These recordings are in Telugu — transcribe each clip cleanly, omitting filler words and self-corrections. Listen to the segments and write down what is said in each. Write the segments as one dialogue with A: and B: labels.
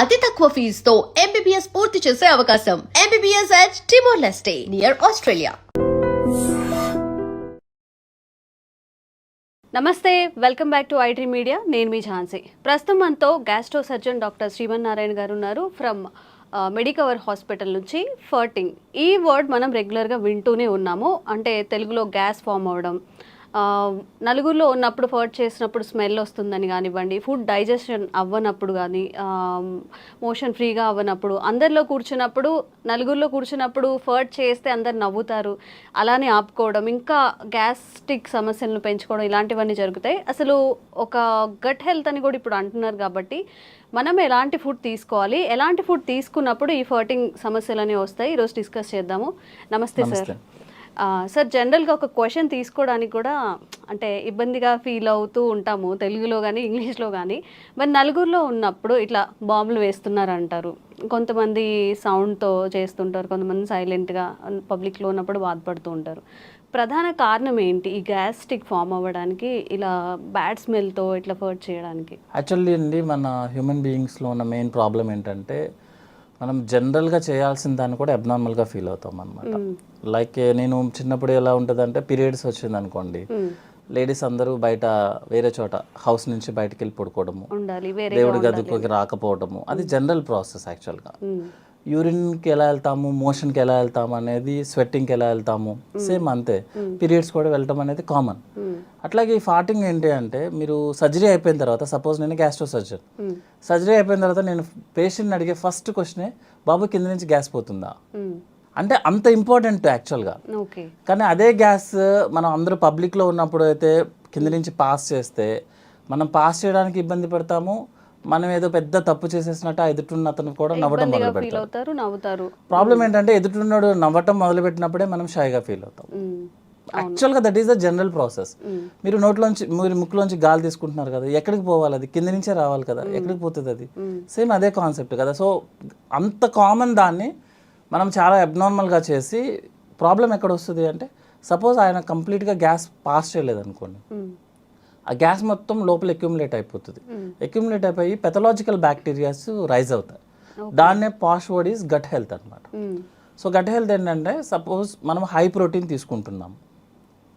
A: అతి తక్కువ ఫీజుతో ఎంబీబీఎస్ పూర్తి చేసే అవకాశం. MBBS at Timor-Leste near Australia.
B: నమస్తే, welcome back to IT media. నేను మీ ఝాన్సీ. ప్రస్తుతం మనతో గ్యాస్ట్రో సర్జన్ డాక్టర్ శ్రీమన్నారాయణ గారు ఉన్నారు ఫ్రమ్ మెడికవర్ హాస్పిటల్ నుంచి. ఫర్టింగ్ ఈ వర్డ్ మనం రెగ్యులర్గా వింటూనే ఉన్నాము. అంటే తెలుగులో గ్యాస్ ఫామ్ అవ్వడం, నలుగురిలో ఉన్నప్పుడు ఫర్ట్ చేసినప్పుడు స్మెల్ వస్తుందని కానివ్వండి, ఫుడ్ డైజెషన్ అవ్వనప్పుడు కానీ, మోషన్ ఫ్రీగా అవ్వనప్పుడు, అందరిలో కూర్చున్నప్పుడు నలుగురిలో కూర్చున్నప్పుడు ఫర్ట్ చేస్తే అందరు నవ్వుతారు, అలానే ఆపుకోవడం, ఇంకా గ్యాస్ట్రిక్ సమస్యలను పెంచుకోవడం, ఇలాంటివన్నీ జరుగుతాయి. అసలు ఒక గట్ హెల్త్ అని కూడా ఇప్పుడు అంటున్నారు. కాబట్టి మనం ఎలాంటి ఫుడ్ తీసుకోవాలి, ఎలాంటి ఫుడ్ తీసుకున్నప్పుడు ఈ ఫర్టింగ్ సమస్యలు అనేవి వస్తాయి, ఈరోజు డిస్కస్ చేద్దాము. నమస్తే సార్. సార్, జనరల్గా ఒక క్వశ్చన్ తీసుకోవడానికి కూడా అంటే ఇబ్బందిగా ఫీల్ అవుతూ ఉంటాము, తెలుగులో కానీ ఇంగ్లీష్లో కానీ. మరి నలుగురిలో ఉన్నప్పుడు ఇట్లా బాంబులు వేస్తున్నారు అంటారు, కొంతమంది సౌండ్తో చేస్తుంటారు, కొంతమంది సైలెంట్గా పబ్లిక్లో ఉన్నప్పుడు బాధపడుతూ ఉంటారు. ప్రధాన కారణం ఏంటి ఈ గ్యాస్ట్రిక్ ఫామ్ అవ్వడానికి, ఇలా బ్యాడ్ స్మెల్తో ఇట్లా ఫర్ట్ చేయడానికి?
C: యాక్చువల్లీ అండి, మన హ్యూమన్ బీయింగ్స్లో ఉన్న మెయిన్ ప్రాబ్లం ఏంటంటే మనం జనరల్గా చేయాల్సిన దాన్ని కూడా అబ్నార్మల్గా ఫీల్ అవుతాం అనమాట. లైక్ నేను చిన్నప్పుడు ఎలా ఉంటుందంటే, పీరియడ్స్ వచ్చింది అనుకోండి, లేడీస్ అందరూ బయట వేరే చోట హౌస్ నుంచి బయటకు వెళ్ళి పడుకోవడము, దేవుడి గదికి రాకపోవడము, అది జనరల్ ప్రాసెస్. యాక్చువల్గా యూరిన్కి ఎలా వెళ్తాము, మోషన్కి ఎలా వెళ్తాము అనేది, స్వెట్టింగ్కి ఎలా వెళ్తాము, సేమ్ అంతే. పీరియడ్స్ కూడా వెళ్ళటం అనేది కామన్. అట్లాగే ఈ ఫార్టింగ్ ఏంటి అంటే, మీరు సర్జరీ అయిపోయిన తర్వాత, సపోజ్ నేను గ్యాస్ట్రో సర్జన్, సర్జరీ అయిపోయిన తర్వాత నేను పేషెంట్ని అడిగే ఫస్ట్ క్వశ్చనే, బాబు కింద నుంచి గ్యాస్ పోతుందా అంటే. అంత ఇంపార్టెంట్ యాక్చువల్గా. కానీ అదే గ్యాస్ మనం అందరూ పబ్లిక్లో ఉన్నప్పుడు అయితే కింద నుంచి పాస్ చేస్తే, మనం పాస్ చేయడానికి ఇబ్బంది పడతాము, మనం ఏదో పెద్ద తప్పు చేసేసినట్టు ఆ ఎదుటిన్న అతను కూడా నవ్వటం మొదలు పెడతారు. ప్రాబ్లం ఏంటంటే, ఎదుటిన్నాడు నవ్వటం మొదలుపెట్టినప్పుడే మనం షైగా ఫీల్ అవుతాం. యాక్చువల్గా that is the general process. మీరు మీరు ముక్కులోంచి గాలి తీసుకుంటున్నారు కదా, ఎక్కడికి పోవాలి? అది కింద నుంచే రావాలి కదా, ఎక్కడికి పోతుంది అది? సేమ్ అదే కాన్సెప్ట్ కదా. సో అంత కామన్ దాన్ని మనం చాలా అబ్నార్మల్గా చేసి, ప్రాబ్లం ఎక్కడ వస్తుంది అంటే, సపోజ్ ఆయన కంప్లీట్గా గ్యాస్ పాస్ చేయలేదు అనుకోండి, ఆ గ్యాస్ మొత్తం లోపల అక్యుములేట్ అయిపోతుంది. అక్యుములేట్ అయిపోయి పెథలాజికల్ బ్యాక్టీరియాస్ రైజ్ అవుతాయి. దాన్నే పాష్ వర్డ్ ఈస్ గట్ హెల్త్ అనమాట. సో గట్ హెల్త్ ఏంటంటే, సపోజ్ మనం హై ప్రోటీన్ తీసుకుంటున్నాం,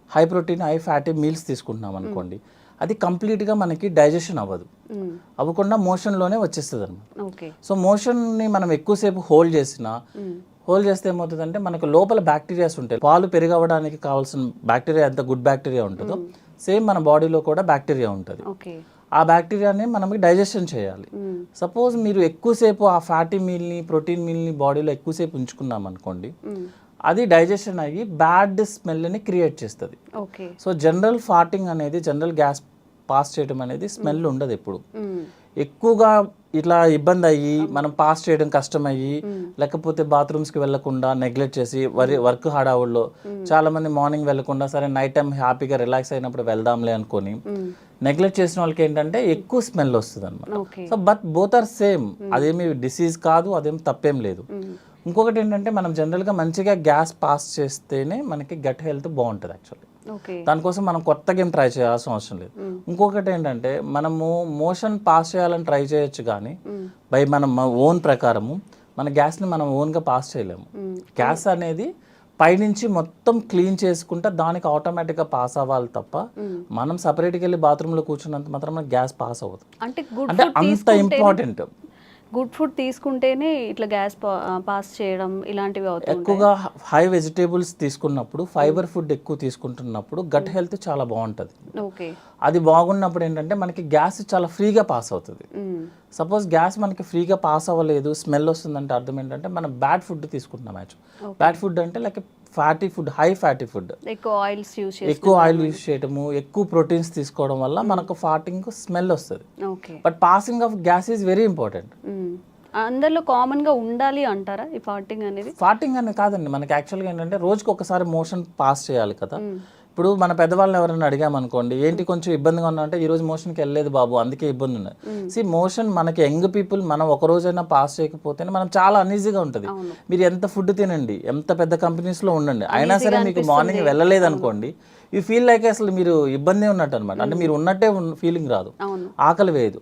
C: high protein high fatty meals తీసుకుంటున్నాం అనుకోండి, అది కంప్లీట్గా మనకి డైజెషన్ అవ్వకుండా మోషన్లోనే వచ్చేస్తుంది అనమాట. సో మోషన్ని మనం ఎక్కువసేపు హోల్డ్ చేస్తే ఏమవుతుందంటే, మనకు లోపల బ్యాక్టీరియాస్ ఉంటాయి. పాలు పెరిగవడానికి కావాల్సిన బ్యాక్టీరియా ఎంత గుడ్ బ్యాక్టీరియా ఉంటుందో, సేమ్ మన బాడీలో కూడా బ్యాక్టీరియా ఉంటుంది. ఆ బ్యాక్టీరియాని మనకి డైజెషన్ చేయాలి. సపోజ్ మీరు ఎక్కువసేపు ఆ ఫ్యాటీ మీల్ని, ప్రోటీన్ మీల్ని బాడీలో ఎక్కువసేపు ఉంచుకున్నాం అనుకోండి, అది డైజెషన్ అయ్యి బ్యాడ్ స్మెల్ని క్రియేట్ చేస్తుంది. సో జనరల్ ఫార్టింగ్ అనేది, జనరల్ గ్యాస్ పాస్ చేయడం అనేది స్మెల్ ఉండదు ఎప్పుడు. ఎక్కువగా ఇట్లా ఇబ్బంది అయ్యి, మనం పాస్ చేయడం కష్టమయ్యి, లేకపోతే బాత్రూమ్స్కి వెళ్లకుండా నెగ్లెక్ట్ చేసి, వర్క్ హడావుల్లో చాలా మంది మార్నింగ్ వెళ్లకుండా, సరే నైట్ టైం హ్యాపీగా రిలాక్స్ అయినప్పుడు వెళ్దాంలే అనుకొని నెగ్లెక్ట్ చేసిన వాళ్ళకి ఏంటంటే ఎక్కువ స్మెల్ వస్తుంది అనమాట. So but both are same. అదేమి డిసీజ్ కాదు, అదేమి తప్పేం లేదు. ఇంకొకటి ఏంటంటే, మనం జనరల్గా మంచిగా గ్యాస్ పాస్ చేస్తేనే మనకి గట్ హెల్త్ బాగుంటుంది యాక్చువల్లీ. దానికోసం మనం కొత్తగా ఏం ట్రై చేయాల్సిన అవసరం లేదు. ఇంకొకటి ఏంటంటే, మనము మోషన్ పాస్ చేయాలని ట్రై చేయొచ్చు, కానీ బై మనం ఓన్ ప్రకారము మన గ్యాస్ని మనం ఓన్గా పాస్ చేయలేము. గ్యాస్ అనేది పైనుంచి మొత్తం క్లీన్ చేసుకుంటే దానికి ఆటోమేటిక్గా పాస్ అవ్వాలి తప్ప, మనం సపరేట్గా వెళ్ళి బాత్రూంలో కూర్చున్నంత మాత్రం గ్యాస్ పాస్ అవ్వదు. అంటే అంత ఇంపార్టెంట్.
B: గుడ్ ఫుడ్ తీసుకుంటేనే ఇట్లా గ్యాస్ పాస్ చేయడం ఇలాంటివి అవుతాయి.
C: ఎక్కువగా హై వెజిటేబుల్స్ తీసుకున్నప్పుడు, ఫైబర్ ఫుడ్ ఎక్కువ తీసుకుంటున్నప్పుడు గట్ హెల్త్ చాలా బాగుంటుంది. అది బాగున్నప్పుడు ఏంటంటే మనకి గ్యాస్ చాలా ఫ్రీగా పాస్ అవుతుంది. సపోజ్ గ్యాస్ మనకి ఫ్రీగా పాస్ అవ్వలేదు, స్మెల్ వస్తుందంటే అర్థం ఏంటంటే మనం బ్యాడ్ ఫుడ్ తీసుకుంటున్నాం. బ్యాడ్ ఫుడ్ అంటే like fatty food, high fatty food, ఎక్కువ ఆయిల్ యూస్ చేయడము, ఎక్కువ ప్రోటీన్స్ తీసుకోవడం వల్ల మనకు ఫార్టింగ్ స్మెల్ వస్తుంది. But passing of gas is very important.
B: అందరిలో కామన్ గా ఉండాలి అంటారా ఈ ఫార్టింగ్ అనేది?
C: ఫార్టింగ్ అనేది కాదండి, మనకి యాక్చువల్గా ఏంటంటే రోజుకి ఒకసారి మోషన్ పాస్ చేయాలి కదా. ఇప్పుడు మన పెద్దవాళ్ళని ఎవరైనా అడిగామనుకోండి, ఏంటి కొంచెం ఇబ్బందిగా ఉన్నా అంటే, ఈ రోజు మోషన్కి వెళ్ళలేదు బాబు అందుకే ఇబ్బంది ఉన్నది. మోషన్ మనకి యంగ్ పీపుల్ మనం ఒక రోజైనా పాస్ చేయకపోతేనే మనం చాలా అన్ఈజీగా ఉంటుంది. మీరు ఎంత ఫుడ్ తినండి, ఎంత పెద్ద కంపెనీస్లో ఉండండి, అయినా సరే మీకు మార్నింగ్ వెళ్ళలేదు అనుకోండి, యూ ఫీల్ లైక్ అసలు మీరు ఇబ్బంది ఉన్నట్టు అనమాట. అంటే మీరు ఉన్నట్టే ఫీలింగ్ రాదు, ఆకలి వేయదు.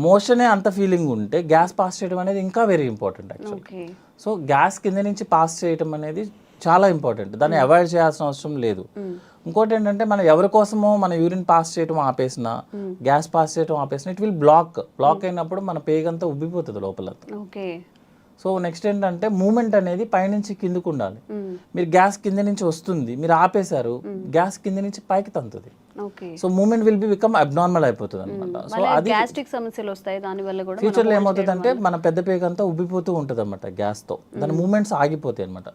C: మోషనే అంత ఫీలింగ్ ఉంటే గ్యాస్ పాస్ చేయడం అనేది ఇంకా very important actually. So gas కింద నుంచి పాస్ చేయడం అనేది చాలా ఇంపార్టెంట్, దాన్ని అవాయిడ్ చేయాల్సిన అవసరం లేదు. ఇంకోటి ఏంటంటే మనం ఎవరి కోసమో మన యూరిన్ పాస్ చేయడం ఆపేసిన, గ్యాస్ పాస్ చేయడం ఆపేసిన, ఇట్ విల్ బ్లాక్ అయినప్పుడు మన పేగంతా ఉబ్బిపోతుంది లోపల. సో నెక్స్ట్ ఏంటంటే మూమెంట్ అనేది పైనుంచి కిందకు ఉండాలి. మీరు గ్యాస్ కింద నుంచి వస్తుంది, మీరు ఆపేశారు, గ్యాస్ కింద నుంచి పైకి తంతుంది. So movement will be become abnormal అయిపోతుంది అనమాట. సో అది
B: గ్యాస్ట్రిక్ సమస్యలు వస్తాయి దాని వల్ల కూడా.
C: ఫ్యూచర్లో ఏమవుతుంది అంటే మన పెద్ద పేగంతా ఉబ్బిపోతూ ఉంటుంది అనమాట గ్యాస్తో, దాని మూమెంట్స్ ఆగిపోతాయి అనమాట.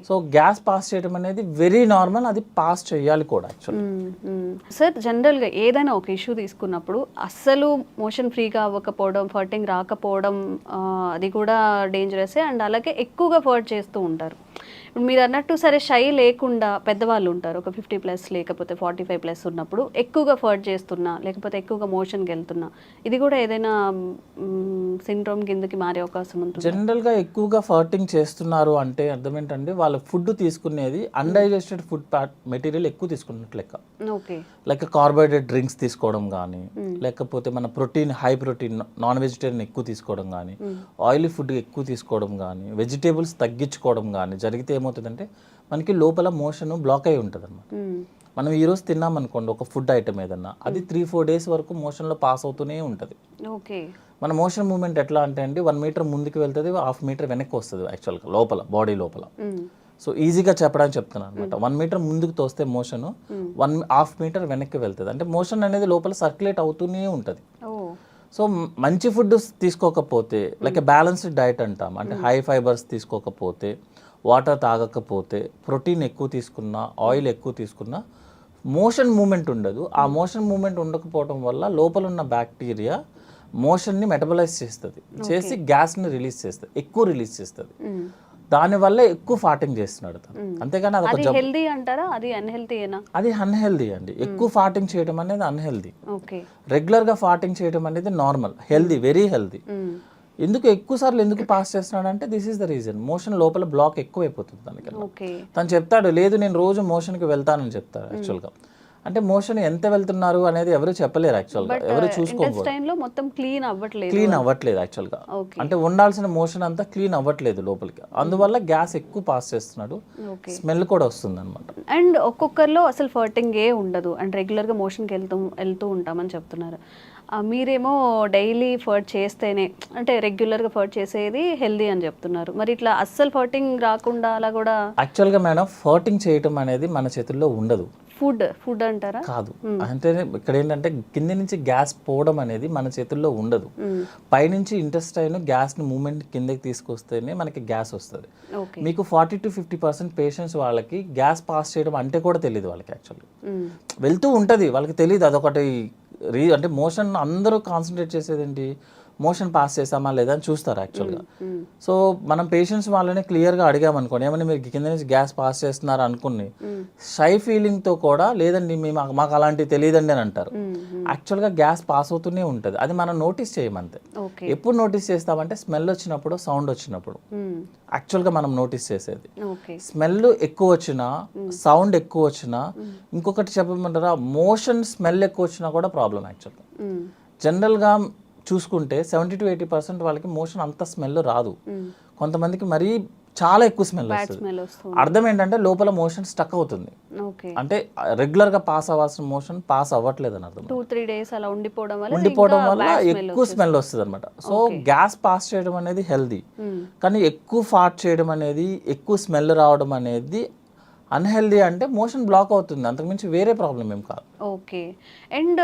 C: సో గ్యాస్ పాస్ చేయడం అనేది వెరీ నార్మల్, అది పాస్ చేయాలి కూడా యాక్చువల్లీ.
B: సార్ జనరల్గా ఏదైనా ఒక ఇష్యూ తీసుకున్నప్పుడు అస్సలు మోషన్ ఫ్రీగా అవ్వకపోవడం, ఫర్టింగ్ రాకపోవడం అది కూడా డేంజరసే. అండ్ అలాగే ఎక్కువగా ఫర్ట్ చేస్తూ ఉంటారు. ఇప్పుడు మీరు అన్నట్టు సరే షై లేకుండా పెద్దవాళ్ళు ఉంటారు, ఒక 50+ లేకపోతే 45+ ఉన్నప్పుడు ఎక్కువగా ఫర్ట్ చేస్తున్నా లేకపోతే ఎక్కువగా మోషన్కి వెళ్తున్నా, ఇది కూడా ఏదైనా సిండ్రోమ్ కిందకి మారే అవకాశం ఉంటుంది?
C: జనరల్గా ఎక్కువగా ఫర్టింగ్ చేస్తున్నారు అంటే అర్థం ఏంటంటే వాళ్ళ ఫుడ్ తీసుకునేది అన్డైజెస్టెడ్ ఫుడ్ మెటీరియల్ ఎక్కువ తీసుకున్నట్లు లెక్క.
B: ఓకే,
C: లైక్ కార్బోహైడ్రేట్ డ్రింక్స్ తీసుకోవడం కానీ, లేకపోతే మన హై ప్రోటీన్ నాన్ వెజిటేరియన్ ఎక్కువ తీసుకోవడం కానీ, ఆయిలీ ఫుడ్ ఎక్కువ తీసుకోవడం కానీ, వెజిటేబుల్స్ తగ్గించుకోవడం కానీ జరిగితే ఏమవుతుందంటే మనకి లోపల మోషన్ బ్లాక్ అయి ఉంటుంది అనమాట. మనం ఈరోజు తిన్నాం అనుకోండి ఒక ఫుడ్ ఐటమ్ ఏదన్నా, అది 3-4 డేస్ వరకు మోషన్లో పాస్ అవుతూనే ఉంటుంది.
B: ఓకే,
C: మన మోషన్ మూమెంట్ ఎట్లా అంటే అండి 1 మీటర్ ముందుకు వెళ్తుంది, 1/2 మీటర్ వెనక్కి వస్తుంది యాక్చువల్గా లోపల బాడీ లోపల. సో ఈజీగా చెప్పడానికి చెప్తున్నాను అనమాట. 1 మీటర్ ముందుకు తోస్తే మోషన్ 1/2 మీటర్ వెనక్కి వెళ్తుంది. అంటే మోషన్ అనేది లోపల సర్క్యులేట్ అవుతూనే ఉంటుంది. సో మంచి ఫుడ్ తీసుకోకపోతే, లైక్ బ్యాలెన్స్డ్ డైట్ అంటాం, అంటే హై ఫైబర్స్ తీసుకోకపోతే, వాటర్ తాగకపోతే, ప్రోటీన్ ఎక్కువ తీసుకున్నా, ఆయిల్ ఎక్కువ తీసుకున్నా మోషన్ మూమెంట్ ఉండదు. ఆ మోషన్ మూమెంట్ ఉండకపోవడం వల్ల లోపల ఉన్న బ్యాక్టీరియా మోషన్ని మెటబలైజ్ చేస్తుంది, చేసి గ్యాస్ని రిలీజ్ చేస్తుంది, ఎక్కువ రిలీజ్ చేస్తుంది. దానివల్ల ఎక్కువ ఫార్టింగ్ చేస్తున్నాడు తను. అంతేగాని అది
B: హెల్దీ అంటారా? అది అన్హెల్దీయేనా?
C: అది అన్హెల్దీ అండి. ఎక్కువ ఫార్టింగ్ చేయడం అనేది అన్హెల్దీ. రెగ్యులర్గా ఫార్టింగ్ చేయడం అనేది నార్మల్, హెల్దీ, వెరీ హెల్దీ. ఎందుకు ఎక్కువ సార్లు ఎందుకు పాస్ చేస్తున్నాడు అంటే this is the reason, motion లోపల బ్లాక్ ఎక్కువ అయిపోతుంది దానికన్నా. తను చెప్తాడు లేదు నేను రోజు మోషన్కి వెళ్తానని చెప్తాడు యాక్చువల్గా. అంటే మోషన్ ఎంత వెళ్తున్నారు అనేది ఎవరు చెప్పలేరు యాక్చువల్గా, ఎవరు చూసుకోవాలి. క్లీన్ అవ్వట్లేదు యాక్చువల్గా. అంటే ఉండాల్సిన మోషన్ అంతా క్లీన్ అవ్వట్లేదు లోపలికి, అందువల్ల గ్యాస్ ఎక్కువ పాస్ చేస్తున్నాడు, స్మెల్ కూడా వస్తుంది అనమాట.
B: అండ్ ఒక్కొక్కరిలో అసలు ఫర్టింగ్ ఏ ఉండదు, అండ్ రెగ్యులర్గా మోషన్కి వెళ్తూ ఉంటామని చెప్తున్నారు. మీరేమో డైలీ ఫర్ట్ చేస్తేనే, అంటే రెగ్యులర్గా ఫర్ట్ చేసేది హెల్దీ అని చెప్తున్నారు. మరి ఇట్లా అస్సలు ఫర్టింగ్ రాకుండా అలా కూడా?
C: యాక్చువల్గా మేడం ఫర్టింగ్ చేయటం అనేది మన చేతుల్లో ఉండదు.
B: ఫుడ్ అంటారా?
C: కాదు, అంటే ఇక్కడ ఏంటంటే కింద నుంచి గ్యాస్ పోవడం అనేది మన చేతుల్లో ఉండదు. పైనుంచి ఇంటెస్టైన్ గ్యాస్ని మూమెంట్ కిందకి తీసుకొస్తేనే మనకి గ్యాస్ వస్తుంది. మీకు 40-50% పేషెంట్స్ వాళ్ళకి గ్యాస్ పాస్ చేయడం అంటే కూడా తెలియదు వాళ్ళకి. యాక్చువల్లీ వెళ్తూ ఉంటుంది, వాళ్ళకి తెలియదు. అదొకటి అంటే మోషన్ అందరూ కాన్సన్ట్రేట్ చేసేది ఏంటి, మోషన్ పాస్ చేసామా లేదా అని చూస్తారు యాక్చువల్గా. సో మనం పేషెంట్స్ వాళ్ళని క్లియర్గా అడిగామనుకోండి, ఏమన్నా మీరు కింద నుంచి గ్యాస్ పాస్ చేస్తున్నారు అనుకుని షై ఫీలింగ్తో కూడా లేదండి మాకు అలాంటివి తెలియదండి అని అంటారు. యాక్చువల్గా గ్యాస్ పాస్ అవుతూనే ఉంటుంది, అది మనం నోటీస్ చేయమంతే. ఎప్పుడు నోటీస్ చేస్తామంటే స్మెల్ వచ్చినప్పుడు, సౌండ్ వచ్చినప్పుడు యాక్చువల్గా మనం నోటీస్ చేసేది. స్మెల్ ఎక్కువ వచ్చినా, సౌండ్ ఎక్కువ వచ్చినా, ఇంకొకటి చెప్పమంటారా, మోషన్ స్మెల్ ఎక్కువ వచ్చినా కూడా ప్రాబ్లం యాక్చువల్గా. జనరల్గా చూసుకుంటే 70-80% వాళ్ళకి మోషన్ అంత స్మెల్ రాదు, కొంతమందికి మరీ చాలా ఎక్కువ స్మెల్ వస్తుంది. అర్థం ఏంటంటే లోపల మోషన్ స్టక్ అవుతుంది, అంటే రెగ్యులర్గా పాస్ అవ్వాల్సిన మోషన్ పాస్ అవ్వట్లేదు అని అర్థం.
B: 2-3 days అలా ఉండిపోవడం
C: వల్ల ఎక్కువ స్మెల్ వస్తుంది అనమాట. సో గ్యాస్ పాస్ చేయడం అనేది హెల్దీ, కానీ ఎక్కువ ఫార్ట్ చేయడం అనేది, ఎక్కువ స్మెల్ రావడం అనేది అన్హెల్దీ. అంటే మోషన్ బ్లాక్ అవుతుంది, అంతకుమించి వేరే ప్రాబ్లం ఏం కాదు.
B: ఓకే, అండ్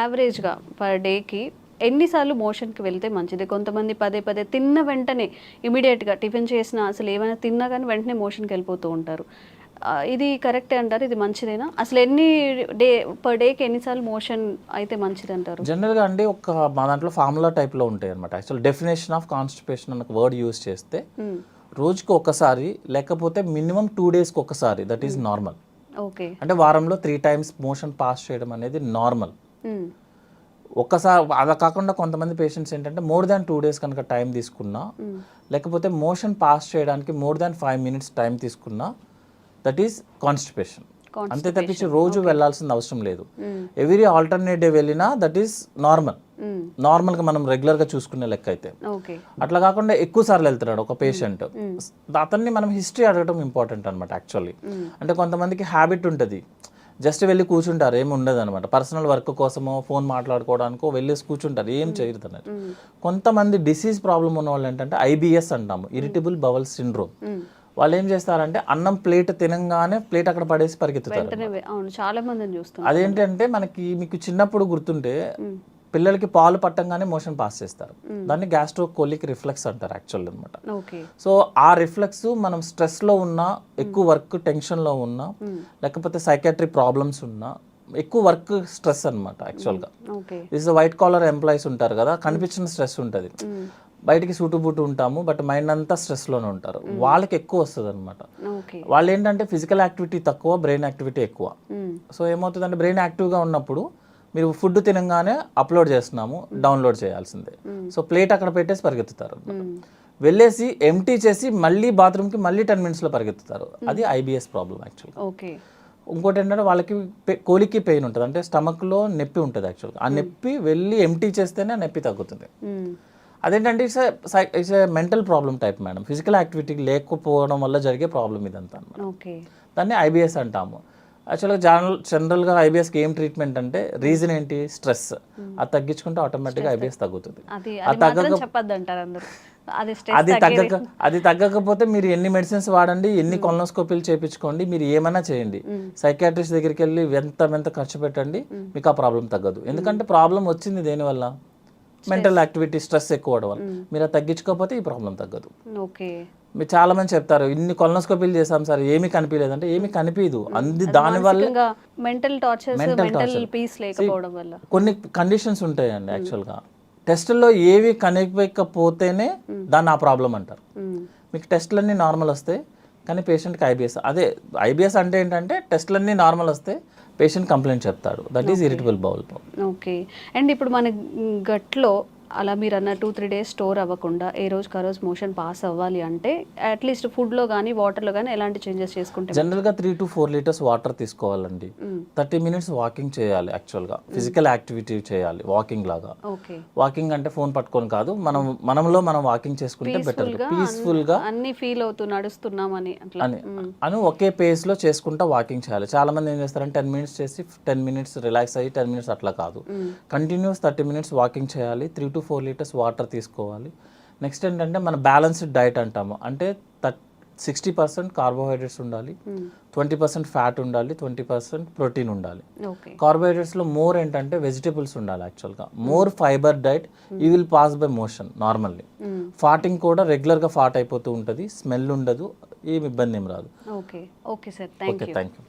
B: యావరేజ్గా పర్ డేకి ఎన్నిసార్లు మోషన్కి వెళ్తే మంచిది? కొంతమంది పదే తిన్న వెంటనే ఇమీడియట్గా టిఫిన్ చేసినా, అసలు ఏమైనా తిన్నా కానీ వెంటనే మోషన్కి వెళ్ళిపోతూ ఉంటారు. ఇది కరెక్టే అంటారు? ఇది మంచిదేనా? అసలు పర్ డేకి ఎన్నిసార్లు మోషన్ అయితే మంచిది అంటారు?
C: జనరల్గా అండి మా దాంట్లో ఫార్ములా టైప్లో ఉంటాయి అనమాట. యాక్చువల్ డెఫినేషన్ ఆఫ్ కాన్స్టిపేషన్ అన్న వర్డ్ యూజ్ చేస్తే రోజుకి ఒకసారి లేకపోతే మినిమం 2 daysకి ఒకసారి, దట్ ఈస్ నార్మల్.
B: ఓకే.
C: అంటే వారంలో 3 times మోషన్ పాస్ చేయడం అనేది నార్మల్. ఒక్కసారి అలా కాకుండా కొంతమంది పేషెంట్స్ ఏంటంటే మోర్ దాన్ 2 days కనుక టైం తీసుకున్నా, లేకపోతే మోషన్ పాస్ చేయడానికి మోర్ దాన్ 5 minutes టైం తీసుకున్నా, దట్ ఈస్ కాన్స్టిపేషన్. అంతే తప్పించి రోజు వెళ్ళాల్సిన అవసరం లేదు. ఎవ్రీ ఆల్టర్నేట్ డే వెళ్ళినా దట్ ఈస్ నార్మల్గా మనం రెగ్యులర్గా చూసుకునే లెక్క అయితే. అట్లా కాకుండా ఎక్కువ సార్లు వెళ్తున్నాడు ఒక పేషెంట్, అతన్ని మనం హిస్టరీ అడగడం ఇంపార్టెంట్ అనమాట యాక్చువల్లీ. అంటే కొంతమందికి హ్యాబిట్ ఉంటుంది, జస్ట్ వెళ్ళి కూర్చుంటారు, ఏమి ఉండదు అనమాట. పర్సనల్ వర్క్ కోసమో ఫోన్ మాట్లాడుకోవడానికో వెళ్ళేసి కూర్చుంటారు, ఏం చేయరు అన్నట్టు. కొంతమంది డిసీజ్ ప్రాబ్లం ఉన్న వాళ్ళు ఏంటంటే IBS అంటాము, ఇరిటబుల్ బవల్ సిండ్రోమ్. వాళ్ళు ఏం చేస్తారంటే అన్నం ప్లేట్ తినంగానే ప్లేట్ అక్కడ పడేసి పరిగెత్తుతారు.
B: చాలా మందిని చూస్తాం.
C: అదేంటంటే మీకు చిన్నప్పుడు గుర్తుంటే పిల్లలకి పాలు పట్టంగానే మోషన్ పాస్ చేస్తారు, దాన్ని గ్యాస్ట్రోకోలిక్ రిఫ్లెక్స్ అంటారు యాక్చువల్ అనమాట. సో ఆ రిఫ్లెక్స్ మనం స్ట్రెస్లో ఉన్నా, ఎక్కువ వర్క్ టెన్షన్లో ఉన్నా, లేకపోతే సైకాట్రిక్ ప్రాబ్లమ్స్ ఉన్నా, ఎక్కువ వర్క్ స్ట్రెస్ అనమాట యాక్చువల్గా. దిస్ వైట్ కాలర్ ఎంప్లాయీస్ ఉంటారు కదా, కనిపించిన స్ట్రెస్ ఉంటుంది, బయటికి సూటుబూటు ఉంటాము, బట్ మైండ్ అంతా స్ట్రెస్లోనే ఉంటారు, వాళ్ళకి ఎక్కువ వస్తుంది అనమాట. వాళ్ళు ఏంటంటే ఫిజికల్ యాక్టివిటీ తక్కువ, బ్రెయిన్ యాక్టివిటీ ఎక్కువ. సో ఏమవుతుందంటే బ్రెయిన్ యాక్టివ్గా ఉన్నప్పుడు మీరు ఫుడ్ తినగానే అప్లోడ్ చేస్తున్నాము, డౌన్లోడ్ చేయాల్సిందే. సో ప్లేట్ అక్కడ పెట్టేసి పరిగెత్తుతారు, వెళ్ళేసి ఎంటీ చేసి మళ్ళీ బాత్రూమ్కి మళ్ళీ 10 minutesలో పరిగెత్తుతారు. అది IBS ప్రాబ్లం యాక్చువల్గా. ఇంకోటి ఏంటంటే వాళ్ళకి కోలికి పెయిన్ ఉంటుంది, అంటే స్టమక్లో నొప్పి ఉంటుంది యాక్చువల్గా. ఆ నొప్పి వెళ్ళి ఎంటీ చేస్తేనే ఆ నొప్పి తగ్గుతుంది. అదేంటంటే it's a mental problem type madam, physical activity లేకపోవడం వల్ల జరిగే ప్రాబ్లం ఇదంతా అన్నమాట. దాన్ని IBS అంటాము. యాక్చువల్గా జనరల్గా IBSకి ఏం ట్రీట్మెంట్ అంటే రీజన్ ఏంటి, స్ట్రెస్. అది తగ్గించుకుంటే ఆటోమేటిక్గా IBS తగ్గుతుంది. అది తగ్గకపోతే మీరు ఎన్ని మెడిసిన్స్ వాడండి, ఎన్ని కొలనోస్కోపీలు చేయించుకోండి, మీరు ఏమైనా చేయండి, సైకాట్రిస్ట్ దగ్గరికి వెళ్ళి ఎంత ఖర్చు పెట్టండి, మీకు ఆ ప్రాబ్లం తగ్గదు. ఎందుకంటే ప్రాబ్లం వచ్చింది దేనివల్ల, మెంటల్ యాక్టివిటీ, స్ట్రెస్ ఎక్కువ అవడం వల్ల. మీరు అది తగ్గించుకోకపోతే ఈ ప్రాబ్లం తగ్గదు. మీరు చాలా మంది చెప్తారు ఇన్ని కొలనోస్కోపీలు చేసాం సార్ ఏమీ కనిపించలేదు అంటే, ఏమీ కనిపించదు. దానివల్ల
B: మెంటల్ టార్చర్,
C: కొన్ని కండిషన్స్ ఉంటాయండి యాక్చువల్గా. టెస్టుల్లో ఏవి కనిపించకపోతేనే దాన్ని ఆ ప్రాబ్లం అంటారు. మీకు టెస్టులన్నీ నార్మల్ వస్తాయి కానీ పేషెంట్కి IBS. అదే IBS అంటే ఏంటంటే టెస్టులన్నీ నార్మల్ వస్తే పేషెంట్ కంప్లైంట్ చెప్తాడు, that is irritable bowel problem.
B: Okay. And ఇప్పుడు మన గట్లో అలా మీరు అన్న 2-3 days స్టోర్ అవ్వకుండా ఏ రోజుకి ఆ రోజు మోషన్ పాస్ అవ్వాలి అంటే అట్లీస్ట్ ఫుడ్లో కానీ వాటర్లో కానీ ఎలాంటి చేంజెస్ చేసుకుంటే?
C: జనరల్గా 3 to 4 liters వాటర్ తీసుకోవాలండి. 30 minutes వాకింగ్ చేయాలి యాక్చువల్గా, ఫిజికల్ యాక్టివిటీ చేయాలి వాకింగ్ లాగా. వాకింగ్ అంటే ఫోన్ పట్టుకొని కాదు, మనలో మనం వాకింగ్ చేసుకుంటే బెటర్, పీస్ఫుల్గా
B: అన్ని ఫీల్ అవుతూ నడుస్తున్నామని
C: అని ఒకే పేస్లో చేసుకుంటా వాకింగ్ చేయాలి. చాలా మంది ఏం చేస్తారంటే 10 minutes చేసి 10 minutes రిలాక్స్ అయ్యి 10 minutes అట్లా కాదు, కంటిన్యూస్ 30 minutes వాకింగ్ చేయాలి, 3 to 4 liters వాటర్ తీసుకోవాలి. నెక్స్ట్ ఏంటంటే మన బ్యాలెన్స్డ్ డైట్ అంటాము, అంటే 60% కార్బోహైడ్రేట్స్ ఉండాలి, 20% ఫ్యాట్ ఉండాలి, 20% ప్రోటీన్ ఉండాలి. కార్బోహైడ్రేట్స్లో మోర్ ఏంటంటే వెజిటేబుల్స్ ఉండాలి యాక్చువల్గా, more fibre diet, you will pass by motion normally. ఫాటింగ్ కూడా రెగ్యులర్గా ఫాట్ అయిపోతూ ఉంటుంది, స్మెల్ ఉండదు, ఏం ఇబ్బంది ఏం రాదు.
B: Okay sir, thank you.